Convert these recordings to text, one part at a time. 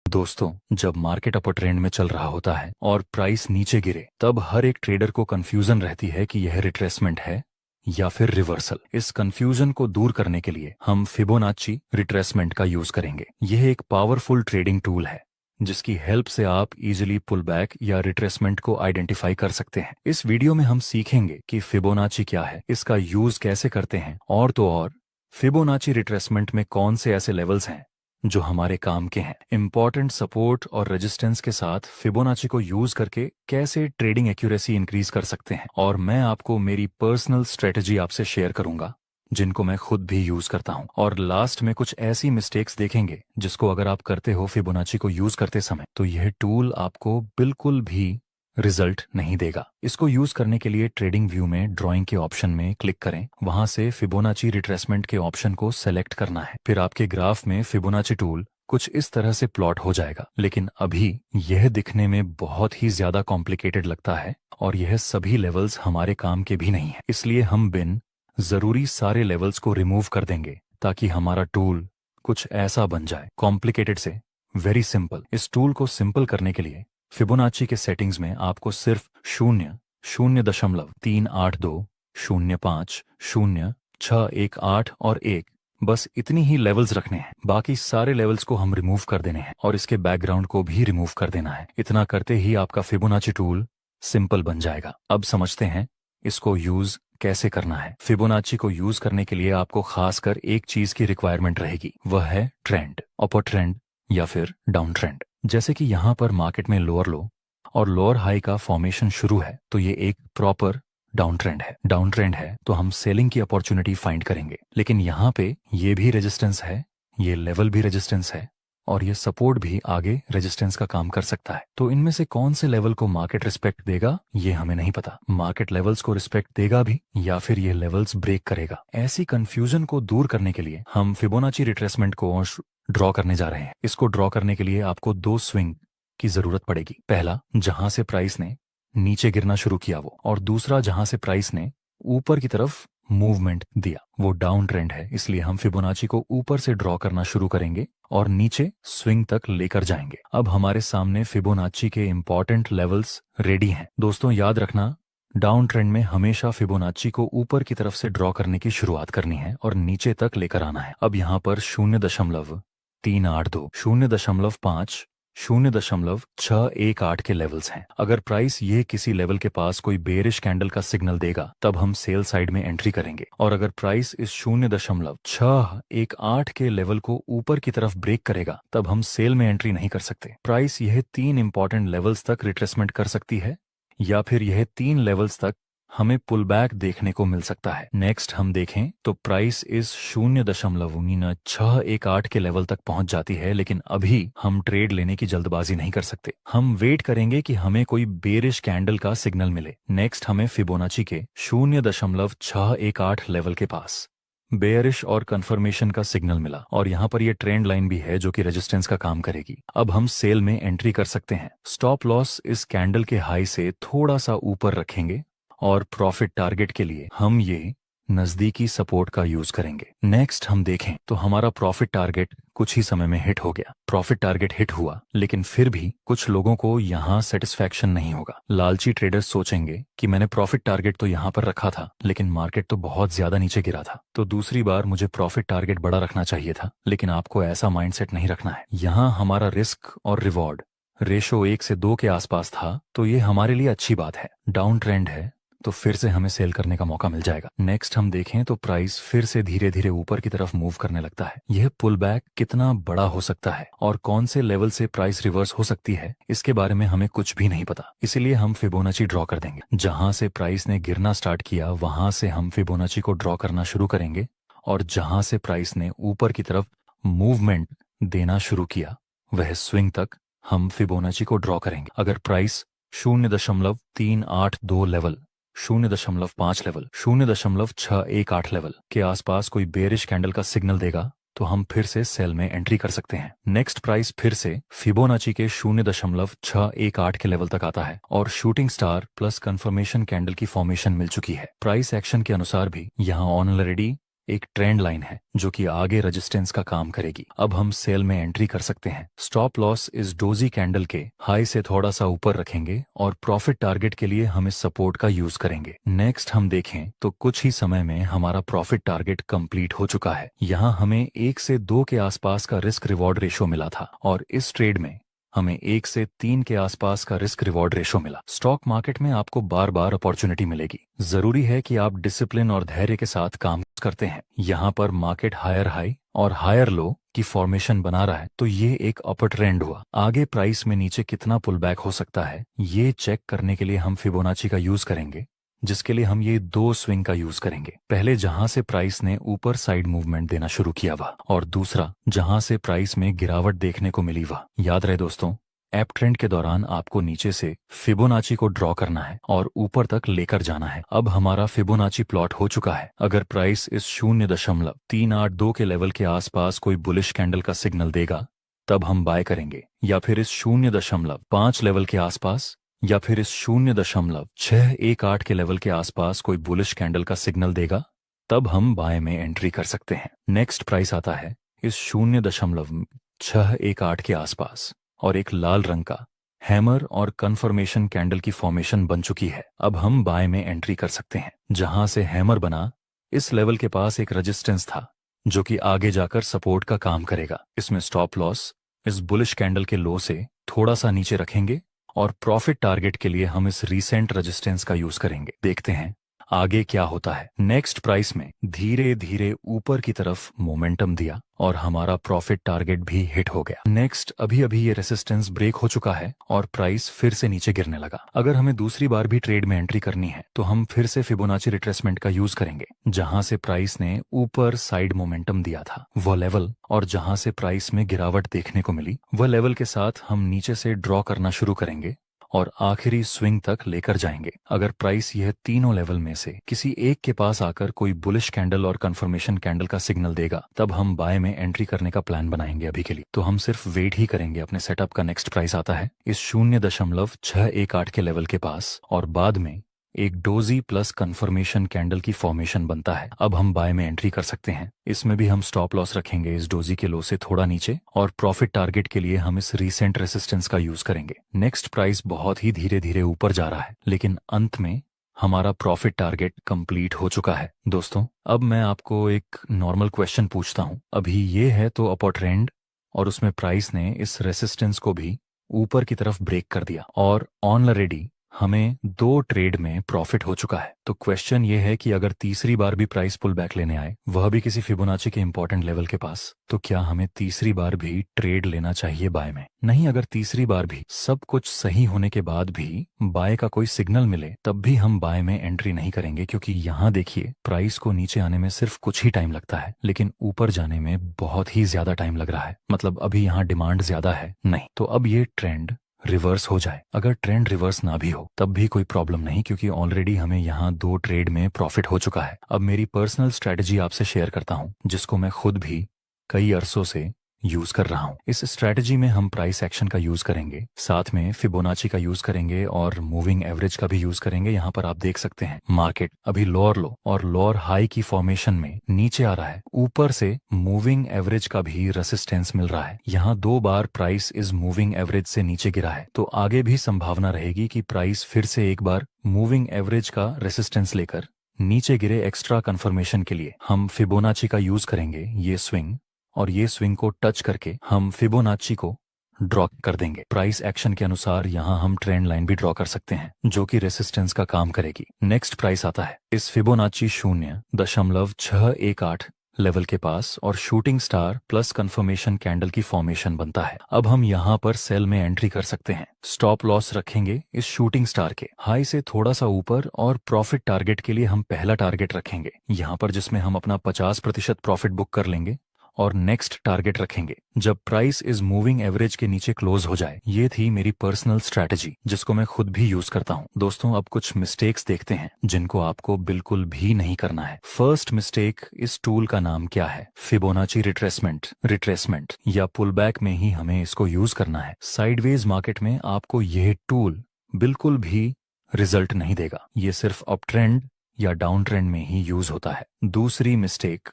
दोस्तों, जब मार्केट अपर ट्रेंड में चल रहा होता है और प्राइस नीचे गिरे, तब हर एक ट्रेडर को कंफ्यूजन रहती है कि यह रिट्रेसमेंट है या फिर रिवर्सल। इस कंफ्यूजन को दूर करने के लिए हम फिबोनाची रिट्रेसमेंट का यूज करेंगे। यह एक पावरफुल ट्रेडिंग टूल है जिसकी हेल्प से आप इजीली पुल बैक या रिट्रेसमेंट को आइडेंटिफाई कर सकते हैं। इस वीडियो में हम सीखेंगे कि फिबोनाची क्या है, इसका यूज कैसे करते हैं, और तो और फिबोनाची रिट्रेसमेंट में कौन से ऐसे लेवल्स हैं जो हमारे काम के हैं। इंपॉर्टेंट सपोर्ट और रेजिस्टेंस के साथ फिबोनाची को यूज करके कैसे ट्रेडिंग एक्यूरेसी इंक्रीज कर सकते हैं, और मैं आपको मेरी पर्सनल स्ट्रेटजी आपसे शेयर करूंगा जिनको मैं खुद भी यूज करता हूं। और लास्ट में कुछ ऐसी मिस्टेक्स देखेंगे जिसको अगर आप करते हो फिबोनाची को यूज करते समय, तो यह टूल आपको बिल्कुल भी रिजल्ट नहीं देगा। इसको यूज करने के लिए ट्रेडिंग व्यू में ड्राइंग के ऑप्शन में क्लिक करें, वहां से फिबोनाची रिट्रेसमेंट के ऑप्शन को सेलेक्ट करना है। फिर आपके ग्राफ में फिबोनाची टूल कुछ इस तरह से प्लॉट हो जाएगा, लेकिन अभी यह दिखने में बहुत ही ज्यादा कॉम्प्लिकेटेड लगता है और यह सभी लेवल्स हमारे काम के भी नहीं है। इसलिए हम बिन जरूरी सारे लेवल्स को रिमूव कर देंगे ताकि हमारा टूल कुछ ऐसा बन जाए, कॉम्प्लिकेटेड से वेरी सिंपल। इस टूल को सिंपल करने के लिए फिबोनाची के सेटिंग्स में आपको सिर्फ 0.382 05 0 6 1 8 और 1, बस इतनी ही लेवल्स रखने हैं। बाकी सारे लेवल्स को हम रिमूव कर देने हैं और इसके बैकग्राउंड को भी रिमूव कर देना है। इतना करते ही आपका फिबोनाची टूल सिंपल बन जाएगा। अब समझते हैं इसको यूज कैसे करना है। फिबोनाची को यूज करने के लिए आपको खासकर एक चीज की रिक्वायरमेंट रहेगी, वह है ट्रेंड, अपर ट्रेंड या फिर डाउन ट्रेंड। जैसे कि यहाँ पर मार्केट में लोअर लो और लोअर हाई का फॉर्मेशन शुरू है, तो ये एक प्रॉपर डाउन ट्रेंड है। डाउन ट्रेंड है तो हम सेलिंग की अपॉर्चुनिटी फाइंड करेंगे, लेकिन यहाँ पे ये भी रेजिस्टेंस है, ये लेवल भी रेजिस्टेंस है और ये सपोर्ट भी आगे रेजिस्टेंस का काम कर सकता है। तो इनमें से कौन से लेवल को मार्केट रिस्पेक्ट देगा ये हमें नहीं पता। मार्केट लेवल्स को रिस्पेक्ट देगा भी या फिर ये लेवल्स ब्रेक करेगा। ऐसी कंफ्यूजन को दूर करने के लिए हम फिबोनाची रिट्रेसमेंट को ड्रॉ करने जा रहे हैं। इसको ड्रॉ करने के लिए आपको दो स्विंग की जरूरत पड़ेगी। पहला, जहां से प्राइस ने नीचे गिरना शुरू किया वो, और दूसरा जहां से प्राइस ने ऊपर की तरफ मूवमेंट दिया, वो डाउन ट्रेंड है। इसलिए हम फिबोनाची को ऊपर से ड्रॉ करना शुरू करेंगे और नीचे स्विंग तक लेकर जाएंगे। अब हमारे सामने फिबोनाची के इंपॉर्टेंट लेवल्स रेडी हैं। दोस्तों याद रखना, डाउन ट्रेंड में हमेशा फिबोनाची को ऊपर की तरफ से ड्रॉ करने की शुरुआत करनी है और नीचे तक लेकर आना है। अब यहाँ पर 0.382 0.5 0.618 के लेवल्स हैं। अगर प्राइस ये किसी लेवल के पास कोई बेरिश कैंडल का सिग्नल देगा तब हम सेल साइड में एंट्री करेंगे, और अगर प्राइस इस 0.618 के लेवल को ऊपर की तरफ ब्रेक करेगा तब हम सेल में एंट्री नहीं कर सकते। प्राइस यह 3 इंपॉर्टेंट लेवल्स तक रिट्रेसमेंट कर सकती है या फिर यह 3 लेवल्स तक हमें पुल बैक देखने को मिल सकता है। नेक्स्ट हम देखें तो प्राइस इस 0.618 के लेवल तक पहुंच जाती है, लेकिन अभी हम ट्रेड लेने की जल्दबाजी नहीं कर सकते। हम वेट करेंगे कि हमें कोई बेरिश कैंडल का सिग्नल मिले। नेक्स्ट हमें फिबोनाची के 0.618 लेवल के पास बेयरिश और कंफर्मेशन का सिग्नल मिला, और यहाँ पर ये ट्रेंड लाइन भी है जो कि रेजिस्टेंस का काम करेगी। अब हम सेल में एंट्री कर सकते हैं। स्टॉप लॉस इस कैंडल के हाई से थोड़ा सा ऊपर रखेंगे और प्रॉफिट टारगेट के लिए हम ये नजदीकी सपोर्ट का यूज करेंगे। नेक्स्ट हम देखें तो हमारा प्रॉफिट टारगेट कुछ ही समय में हिट हो गया। प्रॉफिट टारगेट हिट हुआ, लेकिन फिर भी कुछ लोगों को यहाँ सेटिस्फैक्शन नहीं होगा। लालची ट्रेडर्स सोचेंगे कि मैंने प्रॉफिट टारगेट तो यहाँ पर रखा था, लेकिन मार्केट तो बहुत ज्यादा नीचे गिरा था, तो दूसरी बार मुझे प्रॉफिट टारगेट बड़ा रखना चाहिए था। लेकिन आपको ऐसा माइंडसेट नहीं रखना है। यहाँ हमारा रिस्क और रिवॉर्ड रेशो 1 से 2 के आसपास था, तो ये हमारे लिए अच्छी बात है। डाउन ट्रेंड है तो फिर से हमें सेल करने का मौका मिल जाएगा। नेक्स्ट हम देखें तो प्राइस फिर से धीरे धीरे ऊपर की तरफ मूव करने लगता है। यह पुल बैक कितना बड़ा हो सकता है और कौन से लेवल से प्राइस रिवर्स हो सकती है, इसके बारे में हमें कुछ भी नहीं पता। इसीलिए हम फिबोनाची ड्रॉ कर देंगे। जहां से प्राइस ने गिरना स्टार्ट किया वहां से हम फिबोनाची को ड्रॉ करना शुरू करेंगे, और जहां से प्राइस ने ऊपर की तरफ मूवमेंट देना शुरू किया वह स्विंग तक हम फिबोनाची को ड्रॉ करेंगे। अगर प्राइस 0.382 लेवल, 0.5 लेवल, 0.618 लेवल के आसपास कोई बेरिश कैंडल का सिग्नल देगा तो हम फिर से सेल में एंट्री कर सकते हैं। नेक्स्ट प्राइस फिर से फिबोनाची के 0.618 के लेवल तक आता है और shooting star plus confirmation candle की फॉर्मेशन मिल चुकी है। प्राइस एक्शन के अनुसार भी यहाँ ऑन ऑलरेडी एक ट्रेंड लाइन है जो कि आगे रेजिस्टेंस का काम करेगी। अब हम सेल में एंट्री कर सकते हैं। स्टॉप लॉस इस डोजी कैंडल के हाई से थोड़ा सा ऊपर रखेंगे और प्रॉफिट टारगेट के लिए हम इस सपोर्ट का यूज करेंगे। नेक्स्ट हम देखें तो कुछ ही समय में हमारा प्रॉफिट टारगेट कंप्लीट हो चुका है। यहाँ हमें 1 से 2 के आसपास का रिस्क रिवॉर्ड रेशो मिला था और इस ट्रेड में हमें 1 से 3 के आसपास का रिस्क रिवॉर्ड रेशो मिला। स्टॉक मार्केट में आपको बार बार अपॉर्चुनिटी मिलेगी, जरूरी है कि आप डिसिप्लिन और धैर्य के साथ काम करते हैं। यहाँ पर मार्केट हायर हाई और हायर लो की फॉर्मेशन बना रहा है, तो ये एक अपर ट्रेंड हुआ। आगे प्राइस में नीचे कितना पुल बैक हो सकता है ये चेक करने के लिए हम फिबोनाची का यूज करेंगे, जिसके लिए हम ये 2 स्विंग का यूज करेंगे। पहले जहां से प्राइस ने ऊपर साइड मूवमेंट देना शुरू किया हुआ, और दूसरा जहां से प्राइस में गिरावट देखने को मिली हुआ। याद रहे दोस्तों, एप ट्रेंड के दौरान आपको नीचे से फिबोनाची को ड्रॉ करना है और ऊपर तक लेकर जाना है। अब हमारा फिबोनाची प्लॉट हो चुका है। अगर प्राइस इस 0.382 के लेवल के आसपास कोई बुलिश कैंडल का सिग्नल देगा तब हम बाय करेंगे, या फिर इस 0.5 लेवल के आसपास, या फिर इस 0.618 के लेवल के आसपास कोई बुलिश कैंडल का सिग्नल देगा तब हम बाय में एंट्री कर सकते हैं। नेक्स्ट प्राइस आता है इस 0.618 के आसपास और एक लाल रंग का हैमर और कंफर्मेशन कैंडल की फॉर्मेशन बन चुकी है। अब हम बाय में एंट्री कर सकते हैं। जहां से हैमर बना इस लेवल के पास एक रेजिस्टेंस था जो कि आगे जाकर सपोर्ट का काम करेगा। इसमें स्टॉप लॉस इस बुलिश कैंडल के लो से थोड़ा सा नीचे रखेंगे और प्रॉफिट टारगेट के लिए हम इस रीसेंट रेजिस्टेंस का यूज करेंगे। देखते हैं आगे क्या होता है। नेक्स्ट प्राइस में धीरे धीरे ऊपर की तरफ मोमेंटम दिया और हमारा प्रॉफिट टारगेट भी हिट हो गया। नेक्स्ट अभी अभी ये रेसिस्टेंस ब्रेक हो चुका है और प्राइस फिर से नीचे गिरने लगा। अगर हमें दूसरी बार भी ट्रेड में एंट्री करनी है तो हम फिर से फिबोनाची रिट्रेसमेंट का यूज करेंगे। जहां से प्राइस ने ऊपर साइड मोमेंटम दिया था वह लेवल, और जहां से प्राइस में गिरावट देखने को मिली वह लेवल के साथ हम नीचे से ड्रॉ करना शुरू करेंगे और आखिरी स्विंग तक लेकर जाएंगे। अगर प्राइस यह तीनों लेवल में से किसी एक के पास आकर कोई बुलिश कैंडल और कंफर्मेशन कैंडल का सिग्नल देगा तब हम बाय में एंट्री करने का प्लान बनाएंगे। अभी के लिए तो हम सिर्फ वेट ही करेंगे अपने सेटअप का। नेक्स्ट प्राइस आता है इस 0.618 के लेवल के पास और बाद में एक डोजी प्लस कंफर्मेशन कैंडल की फॉर्मेशन बनता है। अब हम बाय में एंट्री कर सकते हैं। इसमें भी हम स्टॉप लॉस रखेंगे इस डोजी के लो से थोड़ा नीचे और प्रॉफिट टारगेट के लिए हम इस रीसेंट रेसिस्टेंस का यूज करेंगे। नेक्स्ट प्राइस बहुत ही धीरे धीरे ऊपर जा रहा है, लेकिन अंत में हमारा प्रॉफिट टारगेट कंप्लीट हो चुका है। दोस्तों, अब मैं आपको एक नॉर्मल क्वेश्चन पूछता हूँ। अभी ये है तो अपर ट्रेंड और उसमें प्राइस ने इस रेसिस्टेंस को भी ऊपर की तरफ ब्रेक कर दिया और ऑलरेडी हमें 2 ट्रेड में प्रॉफिट हो चुका है। तो क्वेश्चन ये है कि अगर तीसरी बार भी प्राइस पुल बैक लेने आए, वह भी किसी फिबोनाची के इंपॉर्टेंट लेवल के पास, तो क्या हमें तीसरी बार भी ट्रेड लेना चाहिए बाय में? नहीं, अगर तीसरी बार भी सब कुछ सही होने के बाद भी बाय का कोई सिग्नल मिले तब भी हम बाय में एंट्री नहीं करेंगे, क्योंकि यहाँ देखिए प्राइस को नीचे आने में सिर्फ कुछ ही टाइम लगता है लेकिन ऊपर जाने में बहुत ही ज्यादा टाइम लग रहा है। मतलब अभी यहाँ डिमांड ज्यादा है नहीं। तो अब ये ट्रेंड रिवर्स हो जाए, अगर ट्रेंड रिवर्स ना भी हो तब भी कोई प्रॉब्लम नहीं, क्योंकि ऑलरेडी हमें यहाँ 2 ट्रेड में प्रॉफिट हो चुका है। अब मेरी पर्सनल स्ट्रैटेजी आपसे शेयर करता हूँ जिसको मैं खुद भी कई अरसों से यूज कर रहा हूँ। इस स्ट्रैटेजी में हम प्राइस एक्शन का यूज करेंगे, साथ में फिबोनाची का यूज करेंगे और मूविंग एवरेज का भी यूज करेंगे। यहाँ पर आप देख सकते हैं मार्केट अभी लोअर लो और लोअर हाई की फॉर्मेशन में नीचे आ रहा है। ऊपर से मूविंग एवरेज का भी रेसिस्टेंस मिल रहा है। यहाँ 2 बार प्राइस इस मूविंग एवरेज से नीचे गिरा है, तो आगे भी संभावना रहेगी कि प्राइस फिर से एक बार मूविंग एवरेज का रेसिस्टेंस लेकर नीचे गिरे। एक्स्ट्रा कंफर्मेशन के लिए हम फिबोनाची का यूज करेंगे ये स्विंग, और ये स्विंग को टच करके हम फिबोनाची को ड्रॉ कर देंगे। प्राइस एक्शन के अनुसार यहाँ हम ट्रेंड लाइन भी ड्रॉ कर सकते हैं जो कि रेसिस्टेंस का काम करेगी। नेक्स्ट प्राइस आता है इस फिबोनाची 0.618 लेवल के पास और shooting star plus confirmation candle की फॉर्मेशन बनता है। अब हम यहाँ पर सेल में एंट्री कर सकते हैं। स्टॉप लॉस रखेंगे इस शूटिंग स्टार के हाई से थोड़ा सा ऊपर और प्रॉफिट टारगेट के लिए हम पहला टारगेट रखेंगे यहाँ पर, जिसमें हम अपना 50% प्रॉफिट बुक कर लेंगे और नेक्स्ट टारगेट रखेंगे जब प्राइस इस मूविंग एवरेज के नीचे क्लोज हो जाए। ये थी मेरी पर्सनल स्ट्रैटेजी जिसको मैं खुद भी यूज करता हूँ। दोस्तों, अब कुछ मिस्टेक्स देखते हैं जिनको आपको बिल्कुल भी नहीं करना है। फर्स्ट मिस्टेक, इस टूल का नाम क्या है? फिबोनाची रिट्रेसमेंट या पुल बैक में ही हमें इसको यूज करना है। साइडवेज मार्केट में आपको यह टूल बिल्कुल भी रिजल्ट नहीं देगा। ये सिर्फ अप ट्रेंड या डाउन ट्रेंड में ही यूज होता है। दूसरी मिस्टेक,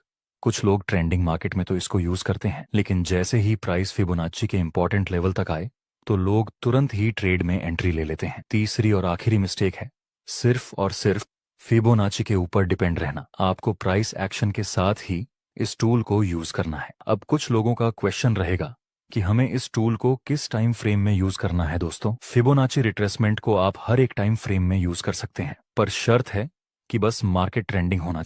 कुछ लोग ट्रेंडिंग मार्केट में तो इसको यूज करते हैं, लेकिन जैसे ही प्राइस फिबोनाची के इंपॉर्टेंट लेवल तक आए तो लोग तुरंत ही ट्रेड में एंट्री ले लेते हैं। तीसरी और आखिरी मिस्टेक है सिर्फ और सिर्फ फिबोनाची के ऊपर डिपेंड रहना। आपको प्राइस एक्शन के साथ ही इस टूल को यूज करना है। अब कुछ लोगों का क्वेश्चन रहेगा कि हमें इस टूल को किस टाइम फ्रेम में यूज करना है। दोस्तों, फिबोनाची रिट्रेसमेंट को आप हर एक टाइम फ्रेम में यूज कर सकते हैं, पर शर्त है कि बस मार्केट ट्रेंडिंग होना